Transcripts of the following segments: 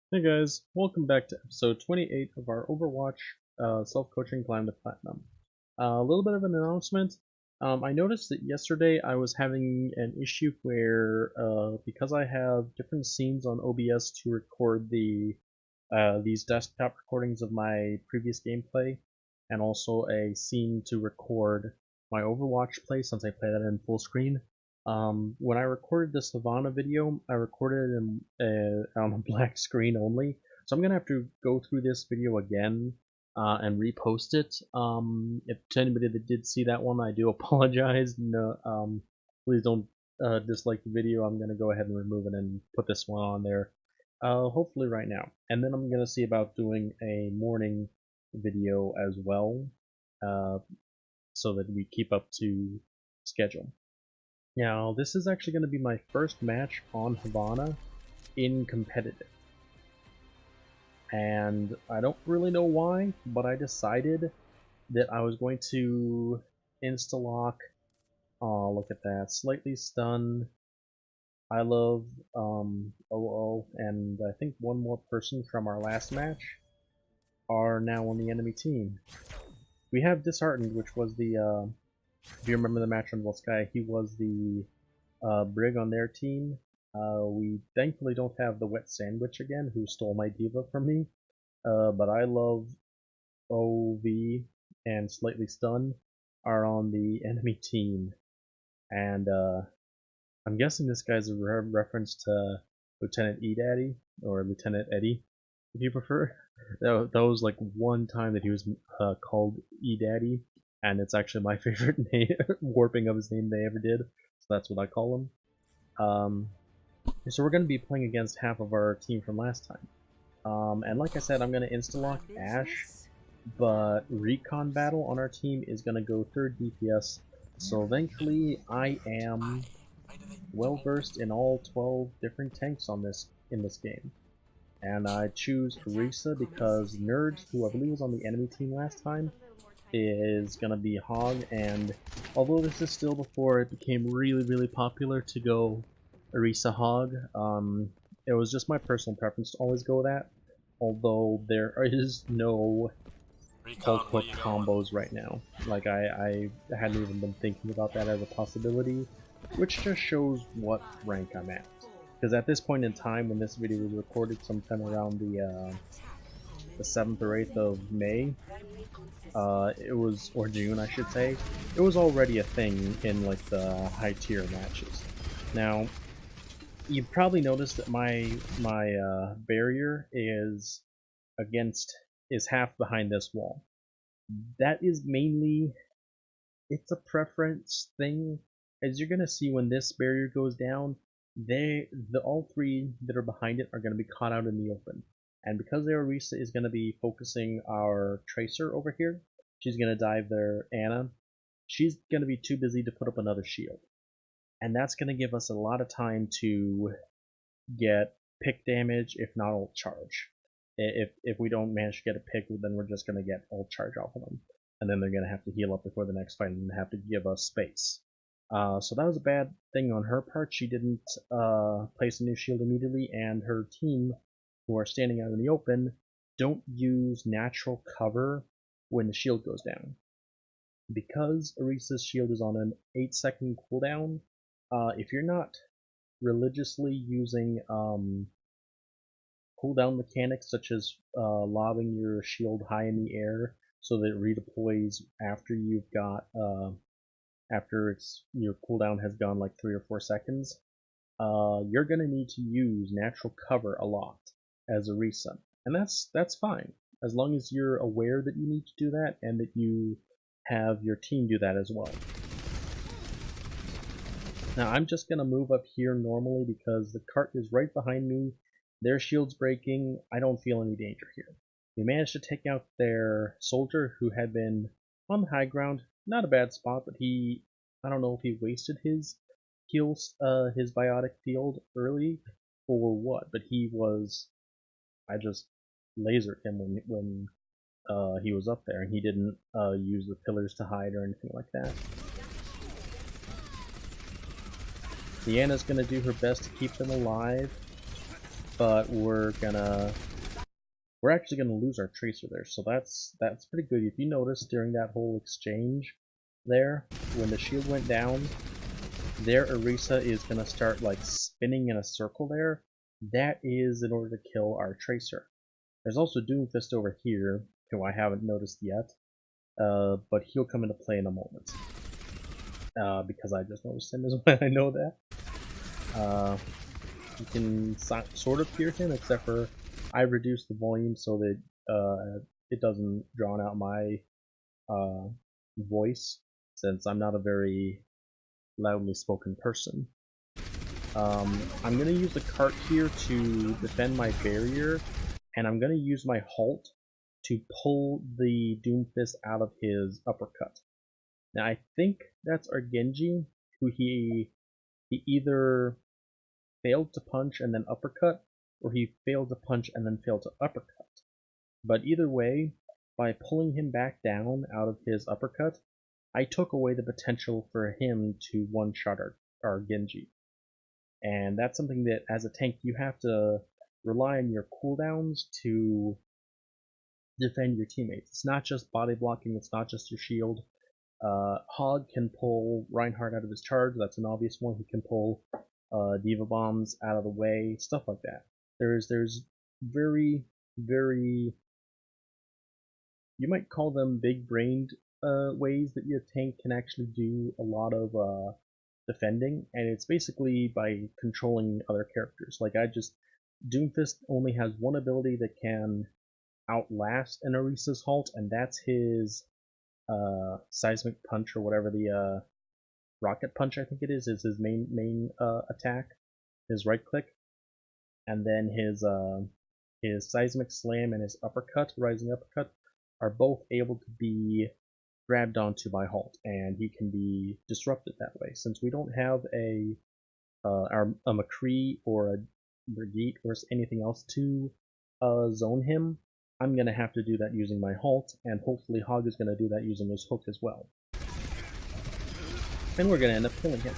Hey guys, welcome back to episode 28 of our Overwatch self-coaching climb to platinum. A little bit of an announcement. I noticed that yesterday I was having an issue where because I have different scenes on OBS to record these desktop recordings of my previous gameplay, and also a scene to record my Overwatch play since I play that in full screen. When I recorded this Havana video, I recorded it on a black screen only, so I'm gonna have to go through this video again and repost it. If to anybody that did see that one, I do apologize. No, please don't dislike the video. I'm gonna go ahead and remove it and put this one on there. Hopefully right now. And then I'm gonna see about doing a morning video as well, uh, so that we keep up to schedule. Now, this is actually going to be my first match on Havana in competitive. And I don't really know why, but I decided that I was going to insta-lock. Oh, look at that. Slightly Stunned. I love OO, and I think one more person from our last match are now on the enemy team. We have Disheartened, which was the, if you remember the match on Volsky, he was the Brig on their team. We thankfully don't have the Wet Sandwich again, who stole my diva from me. But I love OV and Slightly Stunned are on the enemy team. And I'm guessing this guy's a reference to Lieutenant E Daddy, or Lieutenant Eddie, if you prefer. That was like one time that he was called E Daddy, and it's actually my favorite name, warping of his name they ever did. So that's what I call him. So we're going to be playing against half of our team from last time. And like I said, I'm going to insta-lock Ashe, but Recon Battle on our team is going to go 3rd DPS, so eventually I am well versed in all 12 different tanks in this game. And I choose Orisa because Nerd, who I believe was on the enemy team last time, is going to be Hog, and although this is still before it became really popular to go Orisa Hog, it was just my personal preference to always go that, although there is no Hulk Hook combos right now. Like, I hadn't even been thinking about that as a possibility, which just shows what rank I'm at. Because at this point in time, when this video was recorded sometime around the 7th or 8th of May, or June I should say, it was already a thing in like the high tier matches. Now, you probably noticed that my barrier is half behind this wall. That is mainly, it's a preference thing. As you're gonna see when this barrier goes down, all three that are behind it are gonna be caught out in the open. And because their Orisa is gonna be focusing our Tracer over here, she's gonna dive their Ana. She's gonna be too busy to put up another shield. And that's going to give us a lot of time to get pick damage, if not ult charge. If we don't manage to get a pick, then we're just going to get ult charge off of them. And then they're going to have to heal up before the next fight and have to give us space. So that was a bad thing on her part. She didn't place a new shield immediately, and her team, who are standing out in the open, don't use natural cover when the shield goes down. Because Orisa's shield is on an 8-second cooldown, if you're not religiously using cooldown mechanics such as lobbing your shield high in the air so that it redeploys after you've got after your cooldown has gone like 3 or 4 seconds, you're gonna need to use natural cover a lot as Orisa, and that's fine as long as you're aware that you need to do that and that you have your team do that as well. Now I'm just going to move up here normally because the cart is right behind me, their shield's breaking, I don't feel any danger here. We managed to take out their soldier who had been on the high ground, not a bad spot, but I don't know if he wasted his heals, his biotic field early or what, but I just lasered him when he was up there and he didn't use the pillars to hide or anything like that. Deanna's gonna do her best to keep them alive. but we're actually gonna lose our tracer there, so that's pretty good. If you notice during that whole exchange there, when the shield went down, their Orisa is gonna start like spinning in a circle there. That is in order to kill our tracer. There's also Doomfist over here, who I haven't noticed yet, but he'll come into play in a moment. Because I just noticed him is when I know that. You can sort of hear him, except for I reduced the volume so that it doesn't drown out my voice, since I'm not a very loudly spoken person. I'm going to use the cart here to defend my barrier, and I'm going to use my halt to pull the Doomfist out of his uppercut. Now I think that's our Genji, who he either failed to punch and then uppercut, or he failed to punch and then failed to uppercut. But either way, by pulling him back down out of his uppercut, I took away the potential for him to one-shot our Genji. And that's something that, as a tank, you have to rely on your cooldowns to defend your teammates. It's not just body blocking, it's not just your shield. Hog can pull Reinhardt out of his charge, that's an obvious one. He can pull Diva Bombs out of the way, stuff like that. There's very, very, you might call them big-brained ways that your tank can actually do a lot of defending, and it's basically by controlling other characters. Like Doomfist only has one ability that can outlast an Orisa's halt, and that's his seismic punch, or whatever the rocket punch I think it is his main attack, his right click, and then his seismic slam and his uppercut, rising uppercut, are both able to be grabbed onto by halt, and he can be disrupted that way. Since we don't have a McCree or a Brigitte or anything else to zone him, I'm going to have to do that using my halt, and hopefully Hog is going to do that using his hook as well. And we're going to end up killing him.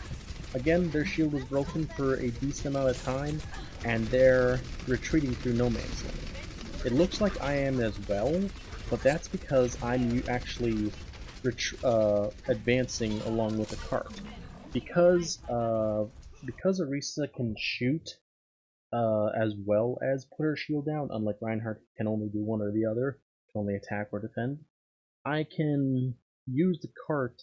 Again, their shield was broken for a decent amount of time, and they're retreating through no man's land. It looks like I am as well, but that's because I'm actually advancing along with the cart. Because Orisa can shoot as well as put her shield down, unlike Reinhardt can only do one or the other, can only attack or defend, I can use the cart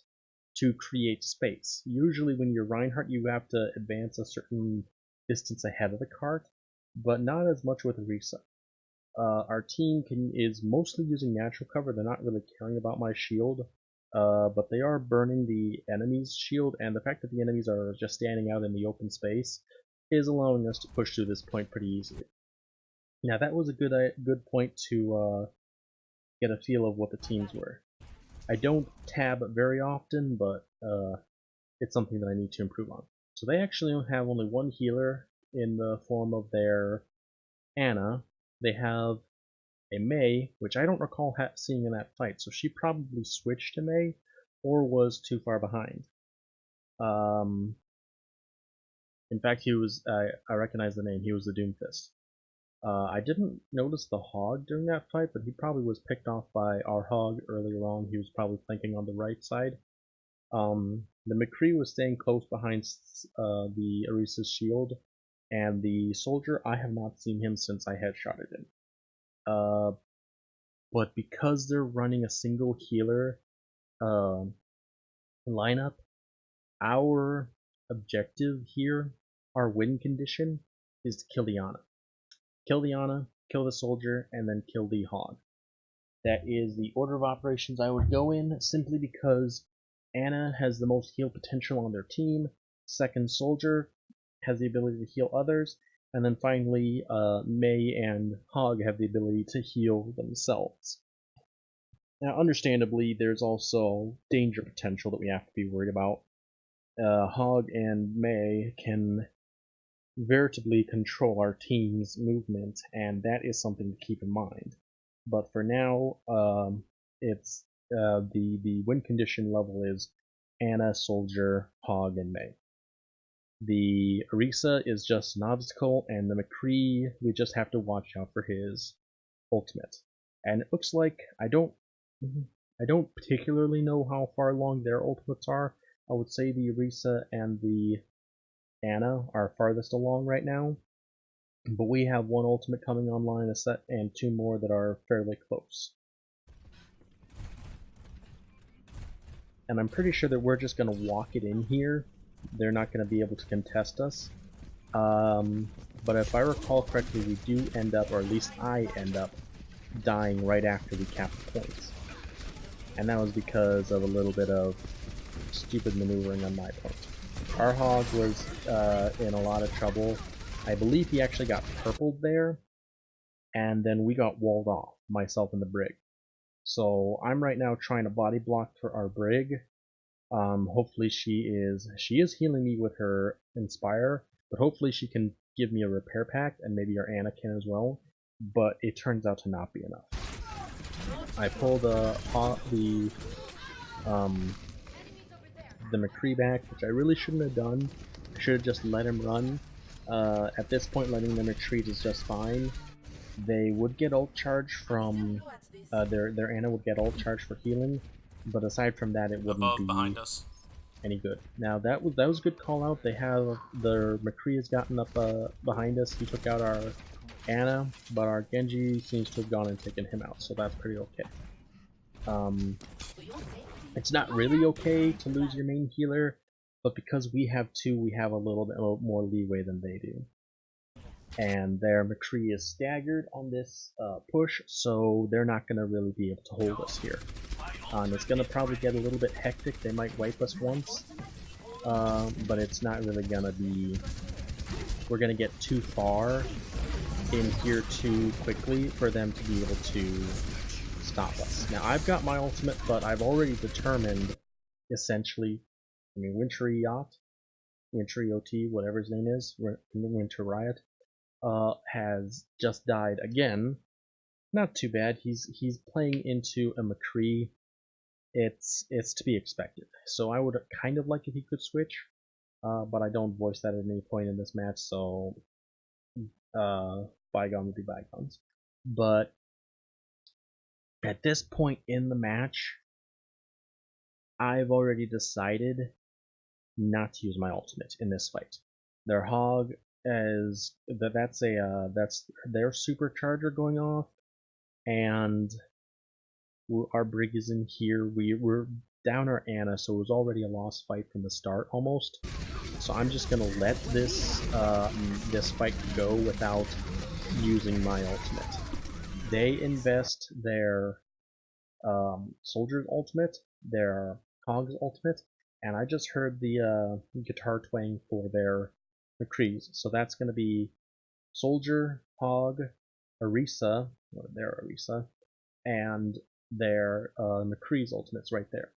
to create space. Usually when you're Reinhardt, you have to advance a certain distance ahead of the cart, but not as much with Orisa. Our team is mostly using natural cover. They're not really caring about my shield, but they are burning the enemy's shield, and the fact that the enemies are just standing out in the open space is allowing us to push through this point pretty easily. Now that was a good point to get a feel of what the teams were. I don't tab very often, but it's something that I need to improve on. So they actually have only one healer in the form of their Ana. They have a Mei, which I don't recall seeing in that fight, so she probably switched to Mei or was too far behind. In fact, he was, I recognize the name, he was the Doomfist. I didn't notice the Hog during that fight, but he probably was picked off by our Hog earlier on. He was probably flanking on the right side. The McCree was staying close behind the Orisa's shield, and the soldier, I have not seen him since I headshotted him. But because they're running a single healer lineup, our objective here, our win condition, is to kill the Ana. Kill the Ana, kill the soldier, and then kill the Hog. That is the order of operations I would go in, simply because Ana has the most heal potential on their team, second soldier has the ability to heal others, and then finally Mei and Hog have the ability to heal themselves. Now understandably, there's also danger potential that we have to be worried about. Hog and Mei can veritably control our team's movement, and that is something to keep in mind. But for now, it's the win condition level is Ana, Soldier, Hog, and Mei. The Orisa is just an obstacle, and the McCree, we just have to watch out for his ultimate. And it looks like I don't particularly know how far along their ultimates are. I would say the Orisa and the Ana are farthest along right now, but we have one ultimate coming online, a set, and two more that are fairly close. And I'm pretty sure that we're just going to walk it in here. They're not going to be able to contest us. But if I recall correctly, we do end up, or at least I end up, dying right after we cap the points. And that was because of a little bit of stupid maneuvering on my part. Our hog was in a lot of trouble. I believe he actually got purpled there, and then we got walled off, myself and the brig. So I'm right now trying to body block for our brig. Hopefully she is healing me with her Inspire, but hopefully she can give me a repair pack, and maybe our Ana can as well. But it turns out to not be enough. I pulled the McCree back, which I really shouldn't have done. I should have just let him run. At this point, letting them retreat is just fine. They would get ult charge from their Ana would get ult charge for healing, but aside from that, it wouldn't be behind us. Any good. Now that was a good call out. They have their McCree has gotten up behind us. He took out our Ana, but our Genji seems to have gone and taken him out, so that's pretty okay. It's not really okay to lose your main healer, but because we have two, we have a little bit more leeway than they do. And their McCree is staggered on this push, so they're not going to really be able to hold us here. It's going to probably get a little bit hectic. They might wipe us once, but it's not really going to be... We're going to get too far in here too quickly for them to be able to stop us. Now, I've got my ultimate, but I've already determined, essentially, Wintry OT, whatever his name is, Winter Riot, has just died again. Not too bad. He's playing into a McCree. It's to be expected. So I would kind of like if he could switch, but I don't voice that at any point in this match. So bygones be bygones. But at this point in the match, I've already decided not to use my ultimate in this fight. Their hog is that's their supercharger going off, and our brig is in here. We're down our Ana, so it was already a lost fight from the start almost. So I'm just gonna let this this fight go without using my ultimate. They invest their soldier's ultimate, their hog's ultimate, and I just heard the guitar twang for their McCrees. So that's going to be soldier, hog, Orisa, or their Orisa, and their McCree's ultimates right there.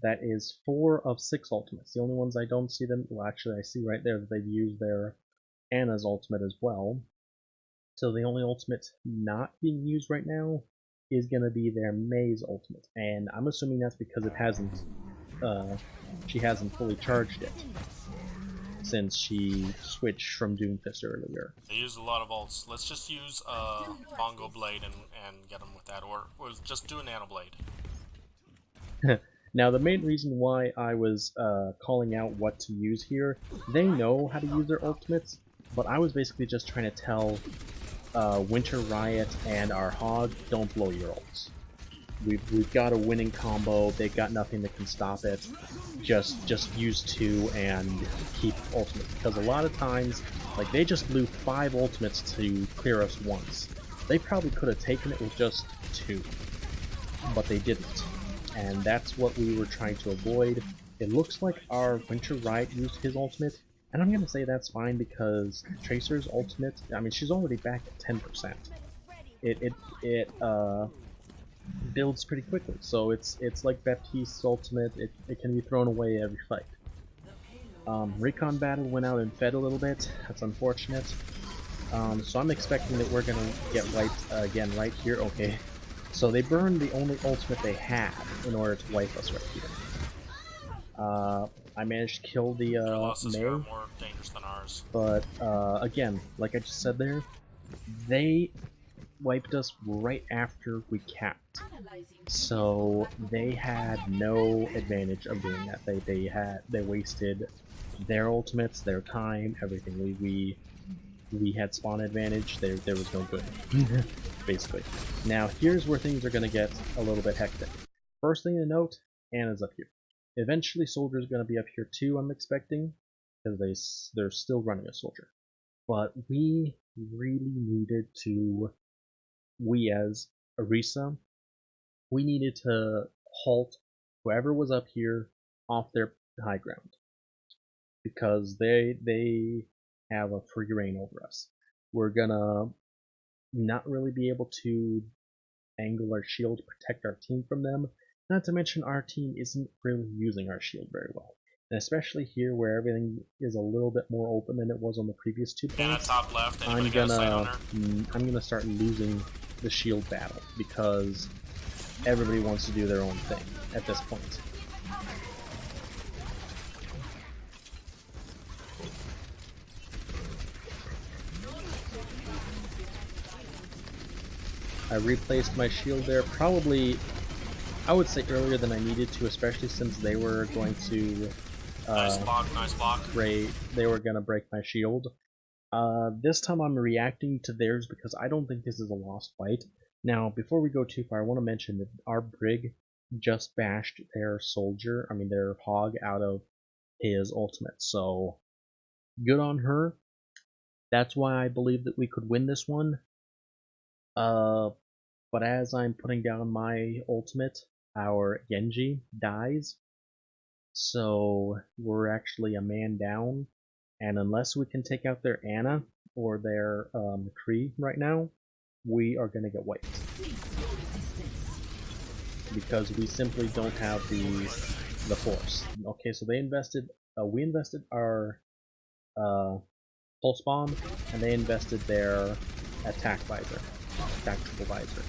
That is 4 of 6 ultimates. The only ones I don't see them, well actually I see right there that they've used their Ana's ultimate as well. So the only ultimate not being used right now is going to be their May's ultimate, and I'm assuming that's because it hasn't, she hasn't fully charged it since she switched from Doomfist earlier. They use a lot of ults. Let's just use Bongo Blade and get them with that, or just do a Nano Blade. Now the main reason why I was calling out what to use here, they know how to use their ultimates, but I was basically just trying to tell Winter Riot and our hog, don't blow your ults. We've got a winning combo. They've got nothing that can stop it. Just use 2 and keep ultimate, because a lot of times, like, they just blew 5 ultimates to clear us once. They probably could have taken it with just 2, but they didn't, and that's what we were trying to avoid. It looks like our Winter Riot used his ultimate, and I'm gonna say that's fine because Tracer's ultimate, I mean, she's already back at 10%. It builds pretty quickly, so it's like Baptiste's ultimate. It can be thrown away every fight. Recon Battle went out and fed a little bit. That's unfortunate. So I'm expecting that we're gonna get wiped again right here. Okay, so they burned the only ultimate they had in order to wipe us right here. I managed to kill the Their losses here are May, more dangerous than ours. but again, like I just said there, they wiped us right after we capped. So they had no advantage of doing that. They wasted their ultimates, their time, everything. We had spawn advantage. There was no good, basically. Now here's where things are gonna get a little bit hectic. First thing to note, Anna's up here. Eventually, Soldier's gonna be up here too. I'm expecting, because they're still running a Soldier. But we really needed to. We as Arisa, we needed to halt whoever was up here off their high ground, because they have a free reign over us. We're gonna not really be able to angle our shield to protect our team from them. Not to mention our team isn't really using our shield very well. And especially here where everything is a little bit more open than it was on the previous 2 Anna points, top left. Anybody got a sight on her? I'm gonna start losing the shield battle because everybody wants to do their own thing at this point. I replaced my shield there, probably, I would say earlier than I needed to, especially since they were going to nice block. They were gonna break my shield. This time I'm reacting to theirs because I don't think this is a lost fight. Now, before we go too far, I want to mention that our Brig just bashed their their Hog out of his ultimate, so good on her. That's why I believe that we could win this one. But as I'm putting down my ultimate, our Genji dies, so we're actually a man down, and unless we can take out their Anna or their McCree right now, we are going to get wiped. Because we simply don't have the force. Okay, so they invested, we invested our pulse bomb, and they invested their attack visor, tactical visor,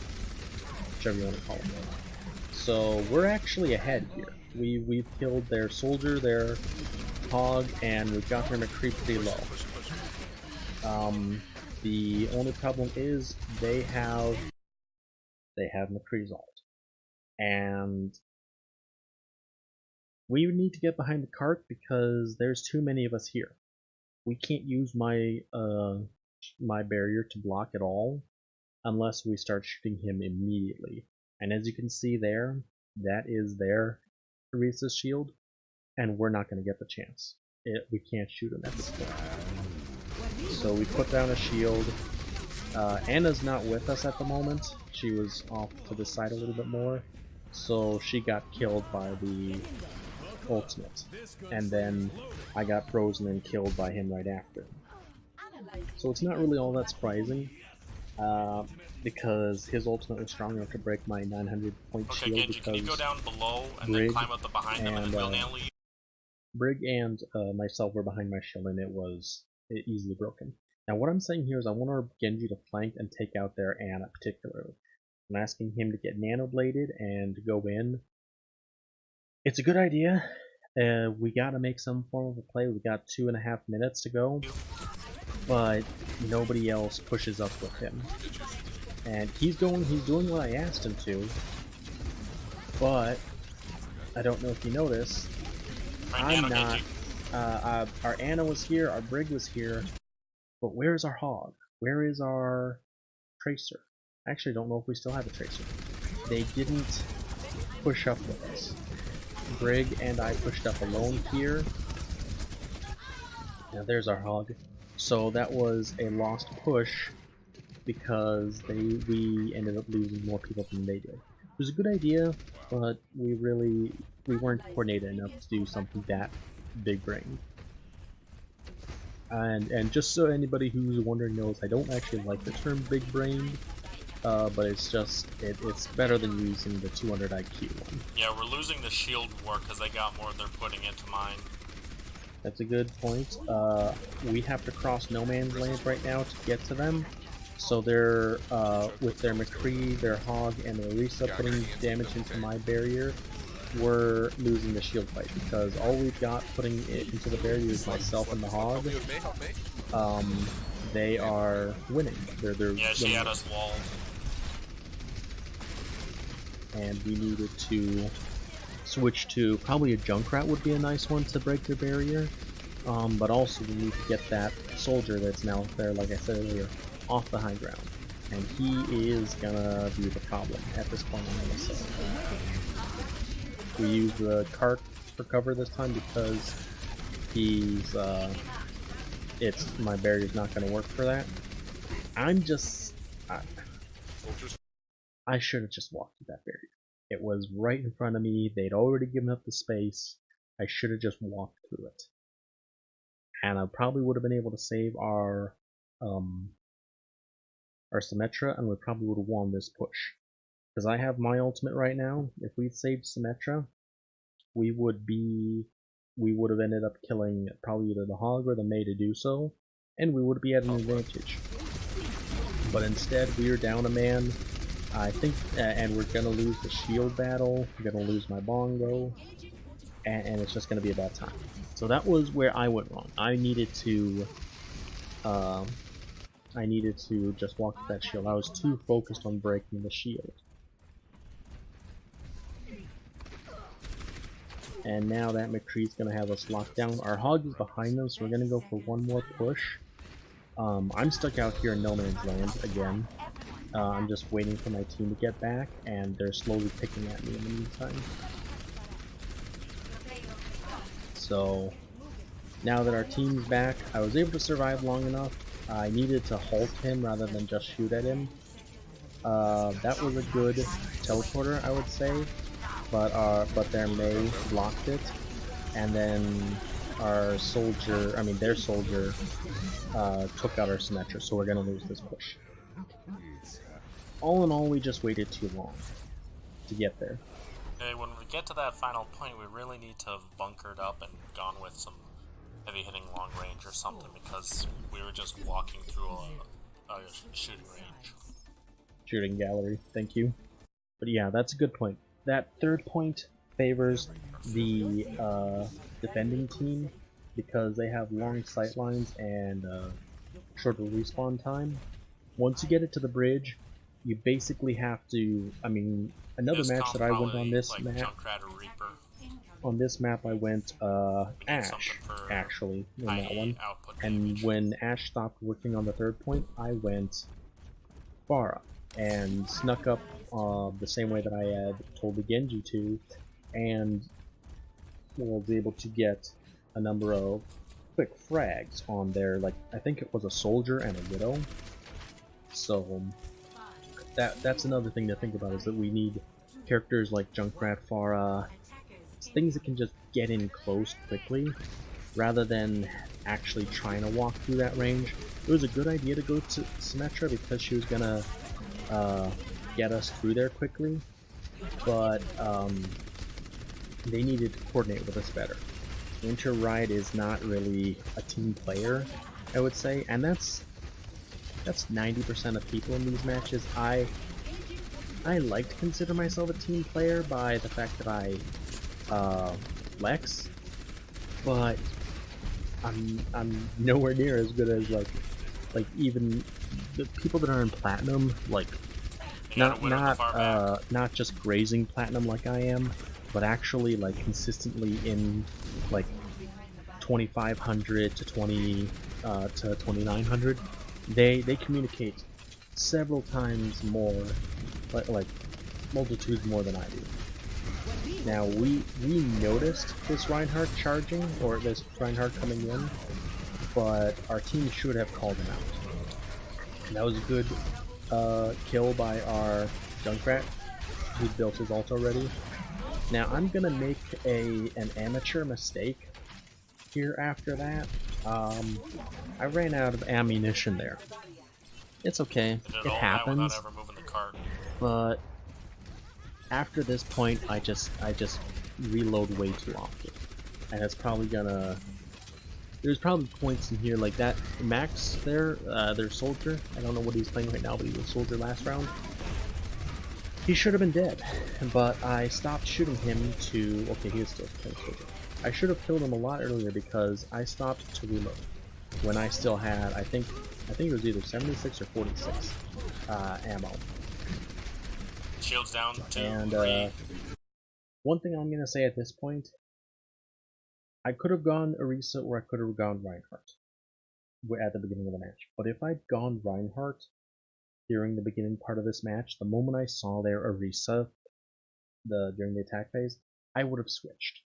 whichever you want to call it. So we're actually ahead here. We've killed their soldier, their hog, and we've got their McCree pretty low. The only problem is they have McCree's ult, and we need to get behind the cart because there's too many of us here. We can't use my my barrier to block at all unless we start shooting him immediately. And as you can see there, that is their Arisa's shield, and we're not going to get the chance. We can't shoot him at this point. So we put down a shield. Anna's not with us at the moment. She was off to the side a little bit more, so she got killed by the ultimate, and then I got frozen and killed by him right after. So it's not really all that surprising, because his ultimate was strong enough to break my 900 point shield. Genji, because can you go down below and Brig then climb up the behind them and then we'll nail you? Brig and myself were behind my shield, and it was easily broken. Now what I'm saying here is I want our Genji to flank and take out their Anna particularly. I'm asking him to get nano-bladed and go in. It's a good idea. We gotta make some form of a play. We got 2.5 minutes to go, but nobody else pushes up with him. And he's doing what I asked him to, but I don't know if you noticed, I'm not. Our Anna was here, our Brig was here, but where's our Hog? Where is our Tracer? I actually don't know if we still have a Tracer. They didn't push up with us. Brig and I pushed up alone here. Now there's our Hog. So that was a lost push because we ended up losing more people than they did. It was a good idea, but we weren't coordinated enough to do something that big brain. And just so anybody who's wondering knows, I don't actually like the term big brain. But it's just, it's better than using the 200 IQ one. Yeah, we're losing the shield war because they got more they're putting into mine. That's a good point. We have to cross no man's land right now to get to them. So they're, with their McCree, their Hog, and their Orisa putting damage into my barrier. we're losing the shield fight because all we've got putting it into the barrier is myself and the hog. They are winning. They're Yeah, she winning. had us walled. And we needed to switch to probably a Junkrat would be a nice one to break their barrier. But also we need to get that soldier that's now there, like I said earlier, off the high ground. And he is gonna be the problem at this point, I'm gonna say. We use the cart for cover this time because he's, my barrier's not gonna work for that. I should have just walked through that barrier. It was right in front of me, they'd already given up the space, I should have just walked through it. And I probably would have been able to save our Symmetra, and we probably would have won this push. Because I have my ultimate right now. If we'd saved Symmetra, we would have ended up killing probably either the Hog or the Mei to do so, and we would be at an advantage. But instead, we are down a man. I think, and we're gonna lose the shield battle. We're gonna lose my bongo, and it's just gonna be a bad time. So that was where I went wrong. I needed to just walk that shield. I was too focused on breaking the shield. And now that McCree's gonna have us locked down. Our hog is behind them, so we're gonna go for one more push. I'm stuck out here in no man's land again. I'm just waiting for my team to get back, and they're slowly picking at me in the meantime. So now that our team's back, I was able to survive long enough. I needed to halt him rather than just shoot at him. That was a good teleporter, I would say, but their Mei blocked it, and then their soldier took out our Symmetra, so we're gonna lose this push. All in all, we just waited too long to get there. Okay, when we get to that final point, we really need to have bunkered up and gone with some heavy hitting long range or something, because we were just walking through a shooting range. Shooting gallery, thank you. But yeah, that's a good point. That third point favors the defending team because they have long sight lines and shorter respawn time. Once you get it to the bridge, you basically have to, another match that I went on this like map, Junkrat or Reaper. On this map I went Ashe, actually, in that one. And when Ashe stopped working on the third point, I went Pharah and snuck up the same way that I had told the Genji to, and was able to get a number of quick frags on there, like I think it was a soldier and a widow. So that's another thing to think about, is that we need characters like Junkrat, Pharah, things that can just get in close quickly, rather than actually trying to walk through that range. It was a good idea to go to Symmetra because she was gonna get us through there quickly, but they needed to coordinate with us better. Winter Ride is not really a team player, I would say, and that's 90% of people in these matches. I like to consider myself a team player by the fact that I flex, but I'm nowhere near as good as like even the people that are in platinum, like not just grazing platinum like I am, but actually like consistently in like 2500 to 2900. They communicate several times more, like multitudes more than I do. Now we noticed this Reinhardt charging, or this Reinhardt coming in, but our team should have called him out. And that was a good kill by our Junkrat, who built his ult already. Now I'm gonna make an amateur mistake here after that. I ran out of ammunition there. It's okay, it happens. But after this point, I just reload way too often, and it's probably gonna. There's probably points in here like that. Max there, their soldier. I don't know what he's playing right now, but he was soldier last round. He should have been dead, but I stopped shooting him to... Okay, he is still playing soldier. I should have killed him a lot earlier because I stopped to reload when I still had, I think it was either 76 or 46 ammo. Shields down, 2, And 3. one thing I'm gonna say at this point, I could have gone Orisa or I could have gone Reinhardt at the beginning of the match. But if I'd gone Reinhardt during the beginning part of this match, the moment I saw their Orisa during the attack phase, I would have switched.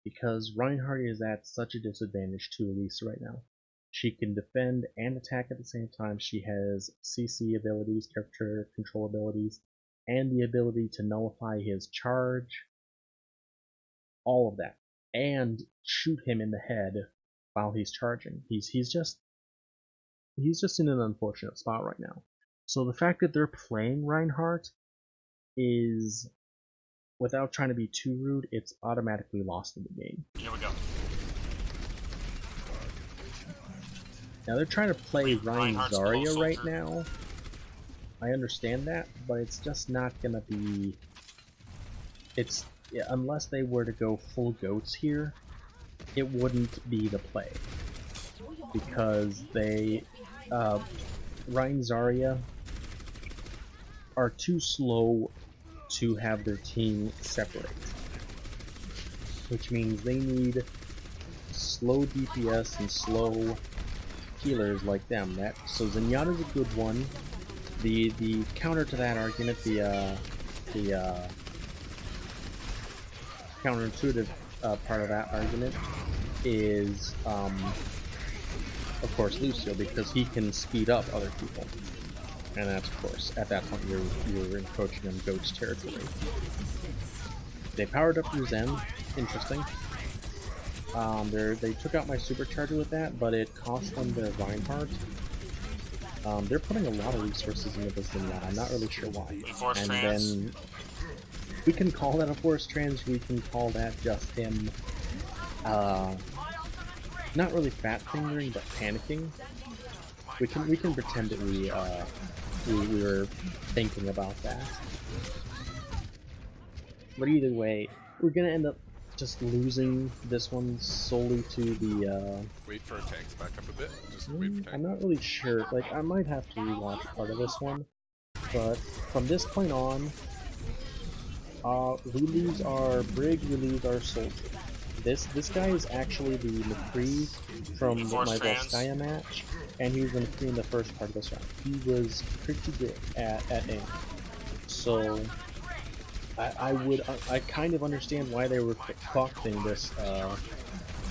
Because Reinhardt is at such a disadvantage to Orisa right now. She can defend and attack at the same time. She has CC abilities, character control abilities, and the ability to nullify his charge. All of that. And shoot him in the head while he's charging. He's just in an unfortunate spot right now. So the fact that they're playing Reinhardt is, without trying to be too rude, it's automatically lost in the game. Here we go. Now they're trying to play Reinhardt's Zarya below right soldier. now. I understand that, but it's just not gonna be... unless they were to go full goats here, it wouldn't be the play. Because Rein Zarya are too slow to have their team separate. Which means they need slow DPS and slow healers like them. So Zenyatta's a good one. The counter to that argument, the counterintuitive part of that argument is, of course, Lucio, because he can speed up other people. And that's, of course, at that point you're encroaching on Goat's territory. They powered up your Zen, interesting. They took out my supercharger with that, but it cost them their Reinhardt. They're putting a lot of resources into this thing now. I'm not really sure why. And then we can call that a forced trans. We can call that just him, not really fat fingering, but panicking. We can pretend that we were thinking about that. But either way, we're gonna end up just losing this one solely to the wait for tanks back up a bit. Just wait for tanks. I'm not really sure. Like, I might have to rewatch part of this one, but from this point on, we lose our Brig, we lose our soldier. This guy is actually the McCree from my Volskaya match, and he was the McCree in the first part of this round. He was pretty good at aim. So I kind of understand why they were cocking this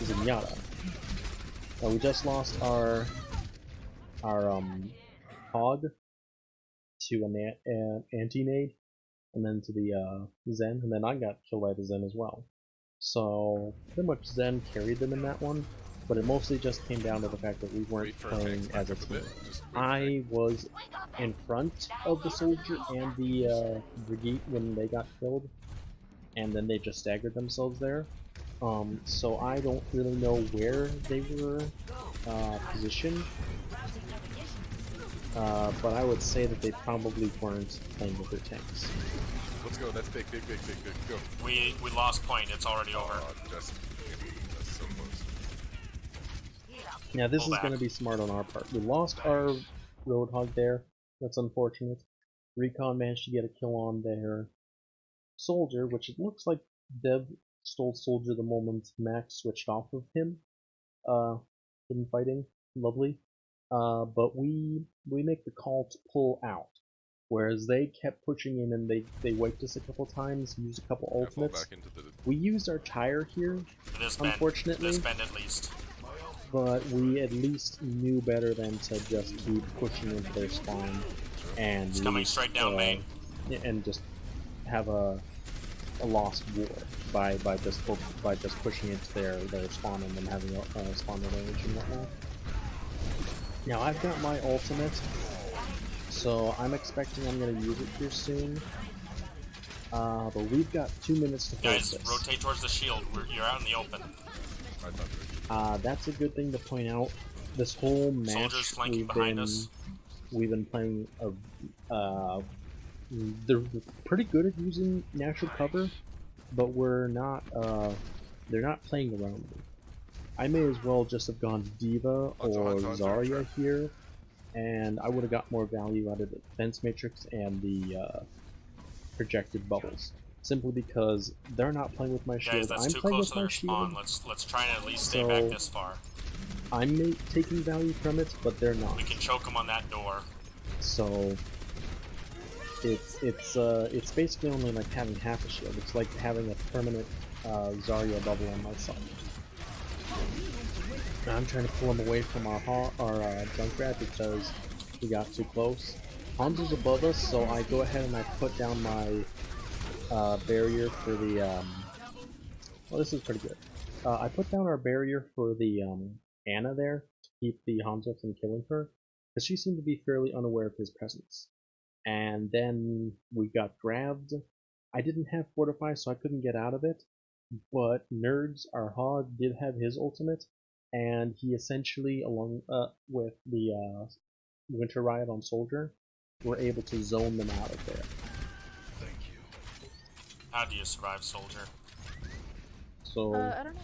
Zenyatta. We just lost our Hog to an anti-nade, and then to the Zen, and then I got killed by the Zen as well. So pretty much Zen carried them in that one, but it mostly just came down to the fact that we weren't playing as a team. I was in front of the soldier and the Brigitte when they got killed, and then they just staggered themselves there. So I don't really know where they were positioned, but I would say that they probably weren't playing with their tanks. Let's go, that's big, go. We lost point, it's already over. That's so close. Now this is going to be smart on our part. We lost our Roadhog there, that's unfortunate. Recon managed to get a kill on their soldier, which it looks like Dev stole soldier the moment Max switched off of him. In fighting, lovely. But we make the call to pull out. Whereas they kept pushing in and they wiped us a couple times, used a couple ultimates. We used our tire here, unfortunately. This bend at least. But we at least knew better than to just keep pushing into their spawn and it's coming straight down main. And just have a lost war by just pushing into their spawn and then having a spawn range and whatnot. Now I've got my ultimate, so I'm expecting I'm going to use it here soon. But we've got 2 minutes to finish this. Guys, rotate towards the shield. You're out in the open. That's a good thing to point out. This whole match Soldiers flanking behind us. We've been playing they're pretty good at using natural cover, but they're not playing around me. I may as well just have gone Diva or Hanzo, Zarya here, and I would have got more value out of the defense matrix and the projected bubbles. Simply because they're not playing with my Guys, shield, that's I'm too playing close with to my their shield, spawn. Let's try and at least stay back so this far. I'm taking value from it, but they're not. We can choke them on that door. So it's basically only like having half a shield. It's like having a permanent Zarya bubble on my side. Now I'm trying to pull him away from our Junkrat because he got too close. Hanzo's above us, so I go ahead and I put down my barrier for the well, this is pretty good. I put down our barrier for the Anna there to keep the Hanzo from killing her, because she seemed to be fairly unaware of his presence. And then we got grabbed. I didn't have Fortify, so I couldn't get out of it, but Nerds, our Hog, did have his ultimate, and he essentially, along with the Winter Riot on Soldier, were able to zone them out of there. How do you survive, soldier? So I don't know.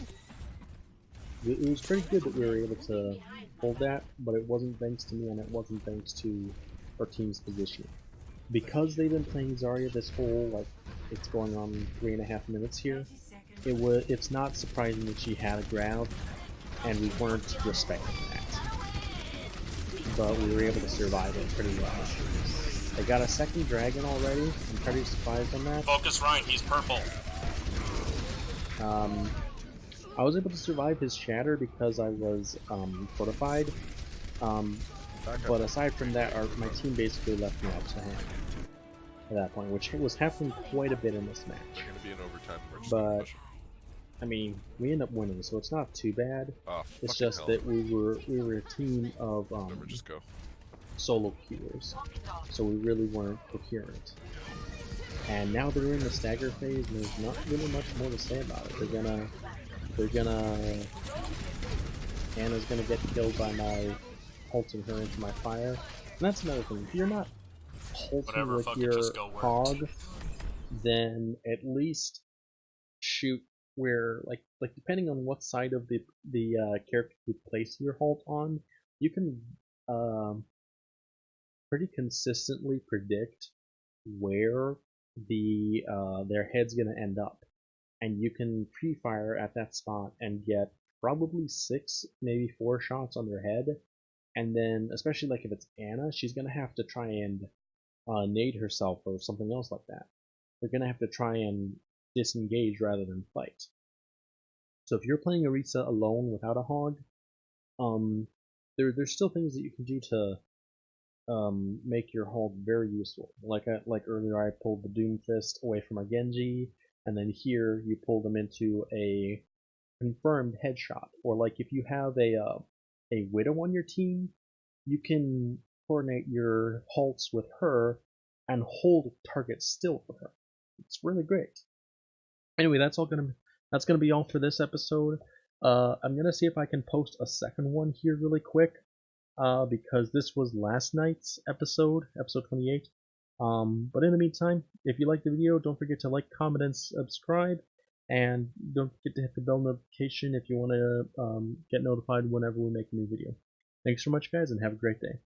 it was pretty good that we were able to hold that, but it wasn't thanks to me, and it wasn't thanks to our team's positioning. Because they've been playing Zarya this whole, like, it's going on 3.5 minutes here, it's not surprising that she had a grab, and we weren't respecting that. But we were able to survive it pretty well. They got a second dragon already. I'm pretty surprised on that. Focus Ryan, he's purple. I was able to survive his shatter because I was fortified. But aside from that, my team basically left me up to him at that point, which was happening quite a bit in this match. They're gonna be in overtime. We're just But I mean, we end up winning, so it's not too bad. oh, It's fucking just hell. that we were a team of Whatever, just go. solo queuers, so we really weren't coherent. And now they're in the stagger phase, and there's not really much more to say about it. Anna's gonna get killed by my halting her into my fire. And that's another thing. If you're not halting Whatever, with fucking your just go work. hog, then at least shoot where, like depending on what side of the character you place your halt on, you can pretty consistently predict where their head's gonna end up, and you can pre-fire at that spot and get probably 6, maybe 4 shots on their head, and then especially like if it's Anna, she's gonna have to try and nade herself or something else like that. They're gonna have to try and disengage rather than fight. So if you're playing Orisa alone without a hog, there's still things that you can do to make your hog very useful. Like earlier, I pulled the Doom Fist away from a Genji, and then here you pull them into a confirmed headshot. Or like if you have a Widow on your team, you can coordinate your halts with her and hold target still for her. It's really great. Anyway, that's gonna be all for this episode. I'm gonna see if I can post a second one here really quick, because this was last night's episode 28. But in the meantime, if you like the video, don't forget to like, comment, and subscribe, and don't forget to hit the bell notification if you want to get notified whenever we make a new video. Thanks so much, guys, and have a great day.